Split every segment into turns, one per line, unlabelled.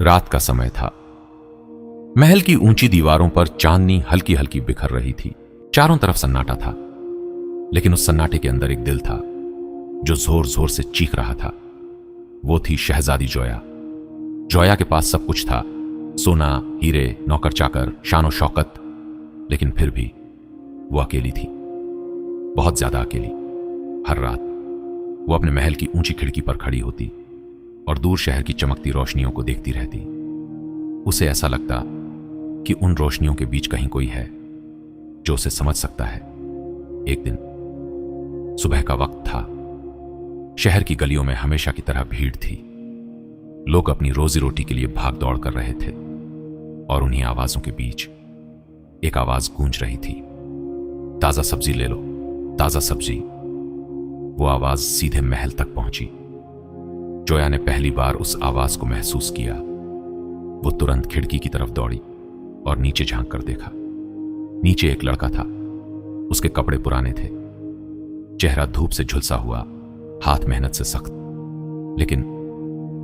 रात का समय था। महल की ऊंची दीवारों पर चांदनी हल्की हल्की बिखर रही थी। चारों तरफ सन्नाटा था, लेकिन उस सन्नाटे के अंदर एक दिल था जो जोर जोर से चीख रहा था। वो थी शहजादी जोया। जोया के पास सब कुछ था, सोना, हीरे, नौकर चाकर, शानो शौकत, लेकिन फिर भी वो अकेली थी, बहुत ज्यादा अकेली। हर रात वो अपने महल की ऊंची खिड़की पर खड़ी होती और दूर शहर की चमकती रोशनियों को देखती रहती। उसे ऐसा लगता कि उन रोशनियों के बीच कहीं कोई है जो उसे समझ सकता है। एक दिन सुबह का वक्त था। शहर की गलियों में हमेशा की तरह भीड़ थी। लोग अपनी रोजी रोटी के लिए भाग दौड़ कर रहे थे और उन्हीं आवाजों के बीच एक आवाज गूंज रही थी, ताजा सब्जी ले लो, ताजा सब्जी। वो आवाज सीधे महल तक पहुंची। जोया ने पहली बार उस आवाज को महसूस किया। वो तुरंत खिड़की की तरफ दौड़ी और नीचे झांक कर देखा। नीचे एक लड़का था। उसके कपड़े पुराने थे, चेहरा धूप से झुलसा हुआ, हाथ मेहनत से सख्त, लेकिन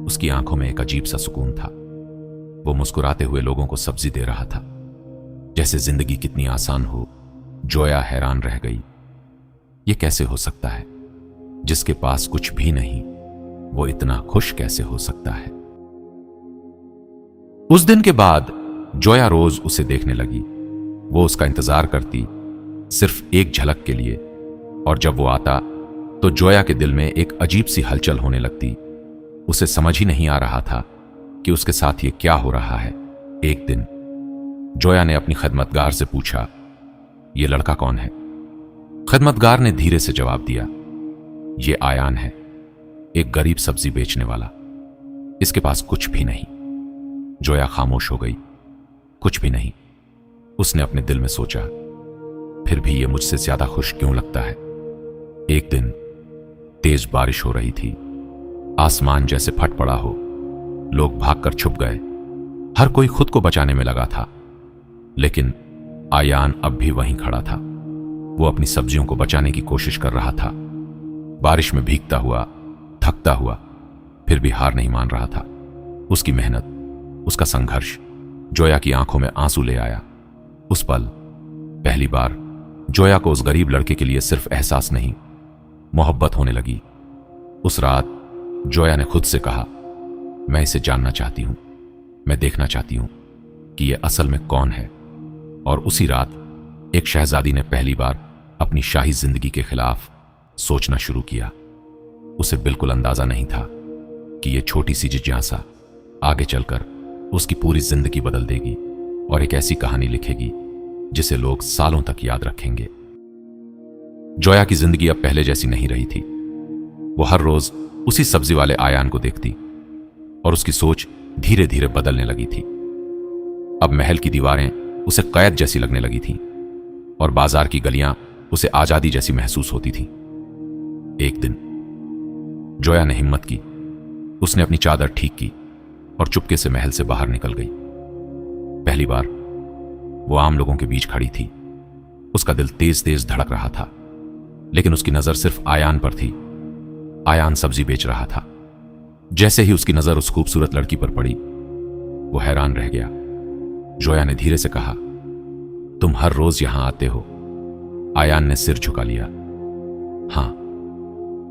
उसकी आंखों में एक अजीब सा सुकून था। वो मुस्कुराते हुए लोगों को सब्जी दे रहा था, जैसे जिंदगी कितनी आसान हो। जोया हैरान रह गई। ये कैसे हो सकता है? जिसके पास कुछ भी नहीं, वो इतना खुश कैसे हो सकता है? उस दिन के बाद जोया रोज उसे देखने लगी। वो उसका इंतजार करती, सिर्फ एक झलक के लिए, और जब वो आता तो जोया के दिल में एक अजीब सी हलचल होने लगती। उसे समझ ही नहीं आ रहा था कि उसके साथ ये क्या हो रहा है। एक दिन जोया ने अपनी खदमतगार से पूछा, ये लड़का कौन है? खदमतगार ने धीरे से जवाब दिया, ये आयान है, एक गरीब सब्जी बेचने वाला। इसके पास कुछ भी नहीं। जोया खामोश हो गई। कुछ भी नहीं, उसने अपने दिल में सोचा। फिर भी ये मुझसे ज्यादा खुश क्यों लगता है? एक दिन तेज बारिश हो रही थी। आसमान जैसे फट पड़ा हो। लोग भागकर छुप गए। हर कोई खुद को बचाने में लगा था, लेकिन आयान अब भी वहीं खड़ा था। वो अपनी सब्जियों को बचाने की कोशिश कर रहा था, बारिश में भीगता हुआ, थकता हुआ, फिर भी हार नहीं मान रहा था। उसकी मेहनत, उसका संघर्ष जोया की आंखों में आंसू ले आया। उस पल पहली बार जोया को उस गरीब लड़के के लिए सिर्फ एहसास नहीं, मोहब्बत होने लगी। उस रात जोया ने खुद से कहा, मैं इसे जानना चाहती हूं, मैं देखना चाहती हूं कि यह असल में कौन है। और उसी रात एक शहजादी ने पहली बार अपनी शाही जिंदगी के खिलाफ सोचना शुरू किया। उसे बिल्कुल अंदाजा नहीं था कि यह छोटी सी जिज्ञासा आगे चलकर उसकी पूरी जिंदगी बदल देगी और एक ऐसी कहानी लिखेगी जिसे लोग सालों तक याद रखेंगे। जोया की जिंदगी अब पहले जैसी नहीं रही थी। वो हर रोज उसी सब्जी वाले आयान को देखती और उसकी सोच धीरे धीरे बदलने लगी थी। अब महल की दीवारें उसे कैद जैसी लगने लगी थीं और बाजार की गलियां उसे आजादी जैसी महसूस होती थीं। एक दिन जोया ने हिम्मत की। उसने अपनी चादर ठीक की और चुपके से महल से बाहर निकल गई। पहली बार वो आम लोगों के बीच खड़ी थी। उसका दिल तेज तेज धड़क रहा था, लेकिन उसकी नजर सिर्फ आयान पर थी। आयान सब्जी बेच रहा था। जैसे ही उसकी नजर उस खूबसूरत लड़की पर पड़ी, वो हैरान रह गया। जोया ने धीरे से कहा, तुम हर रोज यहां आते हो? आयान ने सिर झुका लिया। हां,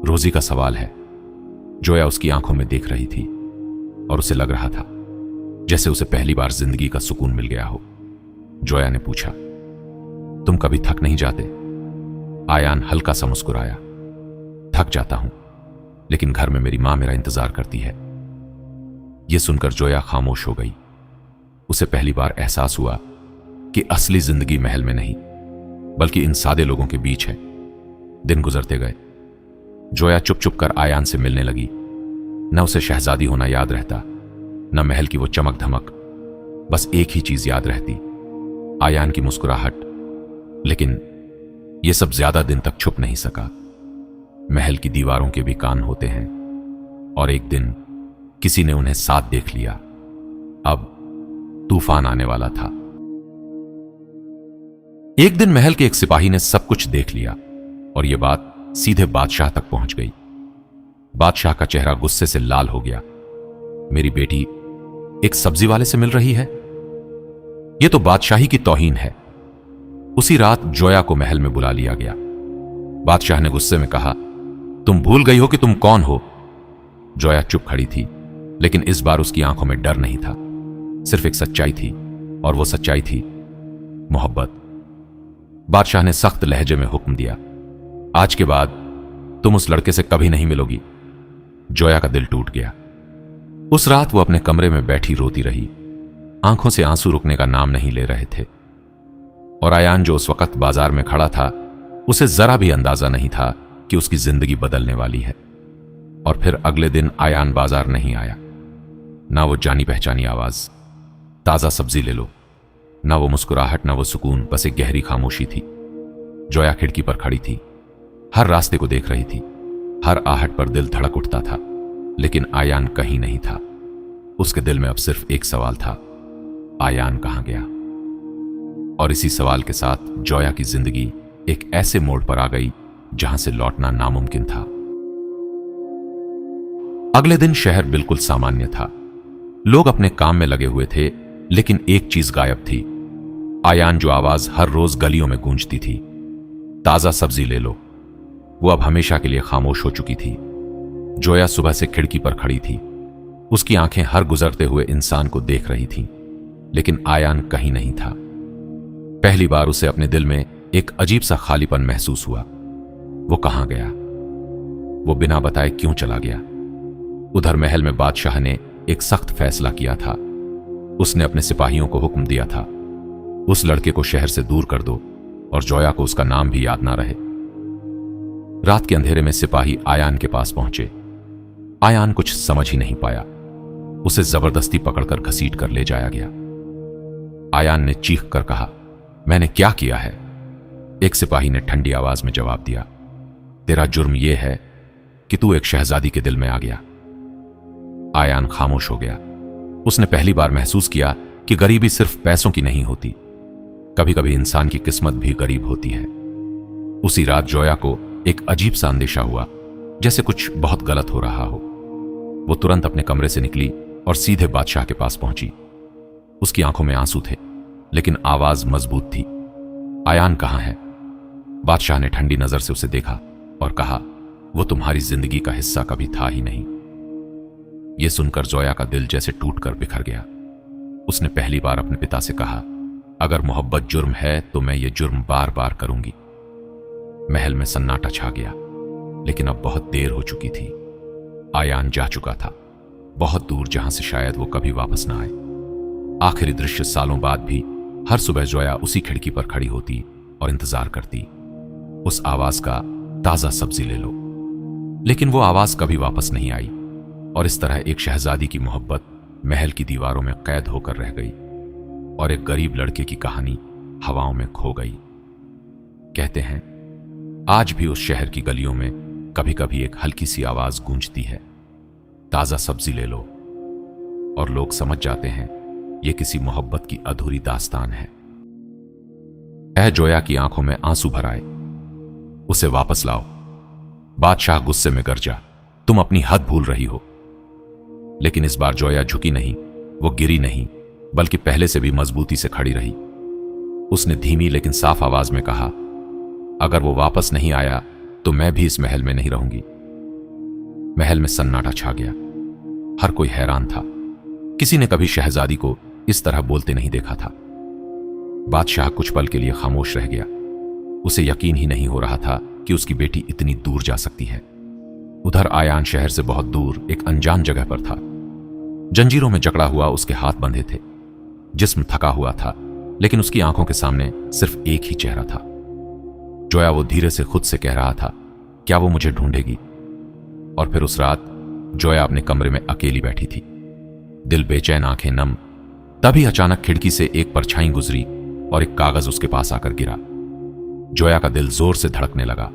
रोजी का सवाल है। जोया उसकी आंखों में देख रही थी और उसे लग रहा था जैसे उसे पहली बार जिंदगी का सुकून मिल गया हो। जोया ने पूछा, तुम कभी थक नहीं जाते? आयान हल्का सा मुस्कुराया। थक जाता हूं, लेकिन घर में मेरी मां मेरा इंतजार करती है। यह सुनकर जोया खामोश हो गई। उसे पहली बार एहसास हुआ कि असली जिंदगी महल में नहीं, बल्कि इन सादे लोगों के बीच है। दिन गुजरते गए। जोया चुप चुप कर आयान से मिलने लगी। न उसे शहजादी होना याद रहता, न महल की वो चमक धमक। बस एक ही चीज याद रहती, आयान की मुस्कुराहट। लेकिन यह सब ज्यादा दिन तक छुप नहीं सका। महल की दीवारों के भी कान होते हैं, और एक दिन किसी ने उन्हें साथ देख लिया। अब तूफान आने वाला था। एक दिन महल के एक सिपाही ने सब कुछ देख लिया और यह बात सीधे बादशाह तक पहुंच गई। बादशाह का चेहरा गुस्से से लाल हो गया। मेरी बेटी एक सब्जी वाले से मिल रही है? यह तो बादशाही की तौहीन है। उसी रात जोया को महल में बुला लिया गया। बादशाह ने गुस्से में कहा, तुम भूल गई हो कि तुम कौन हो? जोया चुप खड़ी थी, लेकिन इस बार उसकी आंखों में डर नहीं था, सिर्फ एक सच्चाई थी, और वो सच्चाई थी मोहब्बत। बादशाह ने सख्त लहजे में हुक्म दिया, आज के बाद तुम उस लड़के से कभी नहीं मिलोगी। जोया का दिल टूट गया। उस रात वो अपने कमरे में बैठी रोती रही। आंखों से आंसू रुकने का नाम नहीं ले रहे थे। और आयान जो उस वक्त बाजार में खड़ा था, उसे जरा भी अंदाजा नहीं था कि उसकी जिंदगी बदलने वाली है। और फिर अगले दिन आयान बाजार नहीं आया। ना वो जानी पहचानी आवाज, ताजा सब्जी ले लो, ना वो मुस्कुराहट, ना वो सुकून, बस एक गहरी खामोशी थी। जोया खिड़की पर खड़ी थी, हर रास्ते को देख रही थी। हर आहट पर दिल धड़क उठता था, लेकिन आयान कहीं नहीं था। उसके दिल में अब सिर्फ एक सवाल था, आयान कहां गया? और इसी सवाल के साथ जोया की जिंदगी एक ऐसे मोड़ पर आ गई जहां से लौटना नामुमकिन था। अगले दिन शहर बिल्कुल सामान्य था। लोग अपने काम में लगे हुए थे, लेकिन एक चीज गायब थी। आयान जो आवाज हर रोज गलियों में गूंजती थी, ताजा सब्जी ले लो, वो अब हमेशा के लिए खामोश हो चुकी थी। जोया सुबह से खिड़की पर खड़ी थी। उसकी आंखें हर गुजरते हुए इंसान को देख रही थीं, लेकिन आयान कहीं नहीं था। पहली बार उसे अपने दिल में एक अजीब सा खालीपन महसूस हुआ। वो कहां गया? वो बिना बताए क्यों चला गया? उधर महल में बादशाह ने एक सख्त फैसला किया था। उसने अपने सिपाहियों को हुक्म दिया था, उस लड़के को शहर से दूर कर दो और जोया को उसका नाम भी याद ना रहे। रात के अंधेरे में सिपाही आयान के पास पहुंचे। आयान कुछ समझ ही नहीं पाया। उसे जबरदस्ती पकड़कर घसीट कर ले जाया गया। आयान ने चीख कर कहा, मैंने क्या किया है? एक सिपाही ने ठंडी आवाज में जवाब दिया, तेरा जुर्म यह है कि तू एक शहजादी के दिल में आ गया। आयान खामोश हो गया। उसने पहली बार महसूस किया कि गरीबी सिर्फ पैसों की नहीं होती, कभी कभी इंसान की किस्मत भी गरीब होती है। उसी रात जोया को एक अजीब सा अंदेशा हुआ, जैसे कुछ बहुत गलत हो रहा हो। वो तुरंत अपने कमरे से निकली और सीधे बादशाह के पास पहुंची। उसकी आंखों में आंसू थे, लेकिन आवाज मजबूत थी। आयान कहां है? बादशाह ने ठंडी नजर से उसे देखा और कहा, वो तुम्हारी जिंदगी का हिस्सा कभी था ही नहीं। यह सुनकर जोया का दिल जैसे टूटकर बिखर गया। उसने पहली बार अपने पिता से कहा, अगर मोहब्बत जुर्म है तो मैं ये जुर्म बार बार करूंगी। महल में सन्नाटा छा गया, लेकिन अब बहुत देर हो चुकी थी। आयान जा चुका था, बहुत दूर, जहां से शायद वो कभी वापस ना आए। आखिरी दृश्य सालों बाद भी हर सुबह जोया उसी खिड़की पर खड़ी होती और इंतजार करती, उस आवाज का, ताजा सब्जी ले लो। लेकिन वो आवाज कभी वापस नहीं आई, और इस तरह एक शहजादी की मोहब्बत महल की दीवारों में कैद होकर रह गई, और एक गरीब लड़के की कहानी हवाओं में खो गई। कहते हैं, आज भी उस शहर की गलियों में कभी कभी एक हल्की सी आवाज गूंजती है, ताजा सब्जी ले लो, और लोग समझ जाते हैं यह किसी मोहब्बत की अधूरी दास्तान है। जोया की आंखों में आंसू भर आए। उसे वापस लाओ। बादशाह गुस्से में गरजा, तुम अपनी हद भूल रही हो। लेकिन इस बार जोया झुकी नहीं, वो गिरी नहीं, बल्कि पहले से भी मजबूती से खड़ी रही। उसने धीमी लेकिन साफ आवाज में कहा, अगर वो वापस नहीं आया तो मैं भी इस महल में नहीं रहूंगी। महल में सन्नाटा छा गया। हर कोई हैरान था। किसी ने कभी शहजादी को इस तरह बोलते नहीं देखा था। बादशाह कुछ पल के लिए खामोश रह गया। उसे यकीन ही नहीं हो रहा था कि उसकी बेटी इतनी दूर जा सकती है। उधर आयान शहर से बहुत दूर एक अनजान जगह पर था। जंजीरों में जकड़ा हुआ उसके हाथ बंधे थे। जिस्म थका हुआ था, लेकिन उसकी आंखों के सामने सिर्फ एक ही चेहरा था। जोया वो धीरे से खुद से कह रहा था, क्या वो मुझे ढूंढेगी? और फिर उस रात जोया अपने कमरे में अकेली बैठी थी, दिल बेचैन, आंखें नम। तभी अचानक खिड़की से एक परछाई गुजरी और एक कागज उसके पास आकर गिरा। जोया का दिल जोर से धड़कने लगा।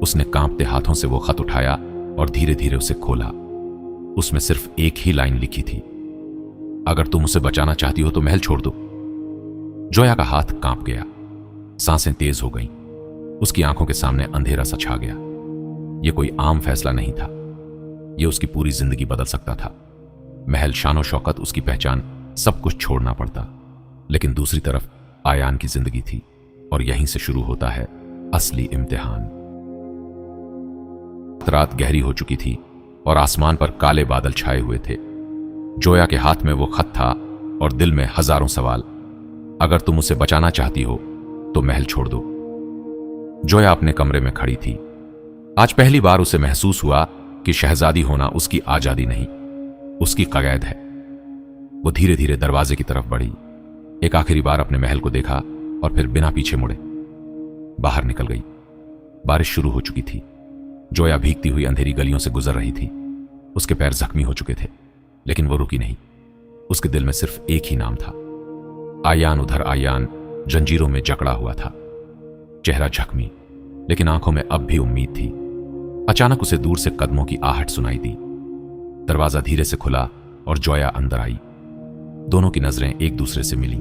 उसने कांपते हाथों से वो खत उठाया और धीरे धीरे उसे खोला। उसमें सिर्फ एक ही लाइन लिखी थी, अगर तुम उसे बचाना चाहती हो तो महल छोड़ दो। जोया का हाथ कांप गया, सांसें तेज हो गईं। उसकी आंखों के सामने अंधेरा सा छा गया। यह कोई आम फैसला नहीं था, यह उसकी पूरी जिंदगी बदल सकता था। महल, शानो शौकत, उसकी पहचान, सब कुछ छोड़ना पड़ता। लेकिन दूसरी तरफ आयान की जिंदगी थी और यहीं से शुरू होता है असली इम्तिहान। रात गहरी हो चुकी थी और आसमान पर काले बादल छाए हुए थे। जोया के हाथ में वो खत था और दिल में हजारों सवाल। अगर तुम उसे बचाना चाहती हो तो महल छोड़ दो। जोया अपने कमरे में खड़ी थी। आज पहली बार उसे महसूस हुआ कि शहजादी होना उसकी आजादी नहीं, उसकी कगैद है। वो धीरे धीरे दरवाजे की तरफ बढ़ी, एक आखिरी बार अपने महल को देखा और फिर बिना पीछे मुड़े बाहर निकल गई। बारिश शुरू हो चुकी थी। जोया भीगती हुई अंधेरी गलियों से गुजर रही थी। उसके पैर जख्मी हो चुके थे, लेकिन वो रुकी नहीं। उसके दिल में सिर्फ एक ही नाम था, आयान। उधर आयान जंजीरों में जकड़ा हुआ था, चेहरा जख्मी, लेकिन आंखों में अब भी उम्मीद थी। अचानक उसे दूर से कदमों की आहट सुनाई दी। दरवाजा धीरे से खुला और जोया अंदर आई। दोनों की नजरें एक दूसरे से मिली।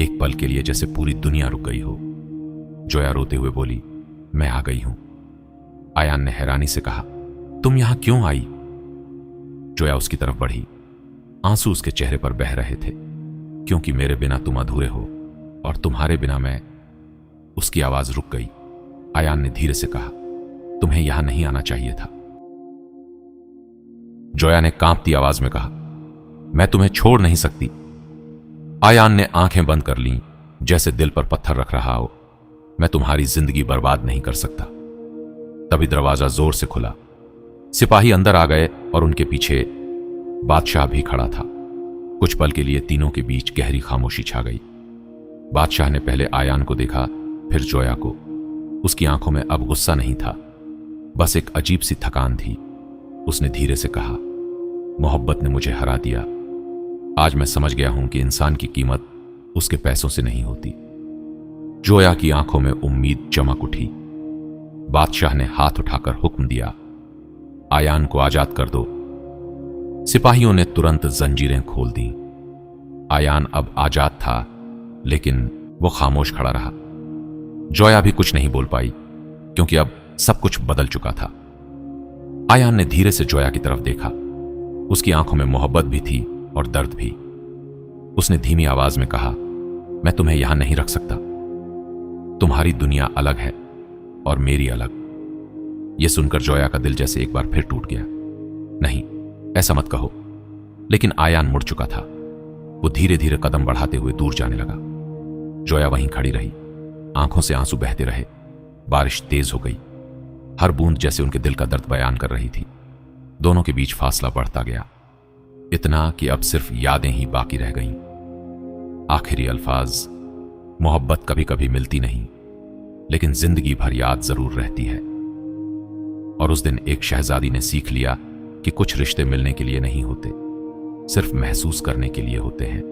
एक पल के लिए जैसे पूरी दुनिया रुक गई हो। जोया रोते हुए बोली, मैं आ गई हूं। आयान ने हैरानी से कहा, तुम यहां क्यों आई? जोया उसकी तरफ बढ़ी। आंसू उसके चेहरे पर बह रहे थे। क्योंकि मेरे बिना तुम अधूरे हो और तुम्हारे बिना मैं। उसकी आवाज रुक गई। आयान ने धीरे से कहा, तुम्हें यहां नहीं आना चाहिए था। जोया ने कांपती आवाज में कहा, मैं तुम्हें छोड़ नहीं सकती। आयान ने आंखें बंद कर लीं, जैसे दिल पर पत्थर रख रहा हो। मैं तुम्हारी जिंदगी बर्बाद नहीं कर सकता। तभी दरवाजा जोर से खुला। सिपाही अंदर आ गए और उनके पीछे बादशाह भी खड़ा था। कुछ पल के लिए तीनों के बीच गहरी खामोशी छा गई। बादशाह ने पहले आयान को देखा, फिर जोया को। उसकी आंखों में अब गुस्सा नहीं था, बस एक अजीब सी थकान थी। उसने धीरे से कहा, मोहब्बत ने मुझे हरा दिया। आज मैं समझ गया हूं कि इंसान की कीमत उसके पैसों से नहीं होती। जोया की आंखों में उम्मीद चमक उठी। बादशाह ने हाथ उठाकर हुक्म दिया, आयान को आजाद कर दो। सिपाहियों ने तुरंत जंजीरें खोल दी। आयान अब आजाद था, लेकिन वो खामोश खड़ा रहा। जोया भी कुछ नहीं बोल पाई, क्योंकि अब सब कुछ बदल चुका था। आयान ने धीरे से जोया की तरफ देखा। उसकी आंखों में मोहब्बत भी थी और दर्द भी। उसने धीमी आवाज में कहा, मैं तुम्हें यहां नहीं रख सकता। तुम्हारी दुनिया अलग है और मेरी अलग। यह सुनकर जोया का दिल जैसे एक बार फिर टूट गया। नहीं, ऐसा मत कहो। लेकिन आयान मुड़ चुका था। वो धीरे धीरे कदम बढ़ाते हुए दूर जाने लगा। जोया वहीं खड़ी रही। आंखों से आंसू बहते रहे। बारिश तेज हो गई। हर बूंद जैसे उनके दिल का दर्द बयान कर रही थी। दोनों के बीच फासला बढ़ता गया, इतना कि अब सिर्फ यादें ही बाकी रह गईं। आखिरी अल्फाज, मोहब्बत कभी कभी मिलती नहीं, लेकिन जिंदगी भर याद जरूर रहती है। और उस दिन एक शहजादी ने सीख लिया कि कुछ रिश्ते मिलने के लिए नहीं होते, सिर्फ महसूस करने के लिए होते हैं।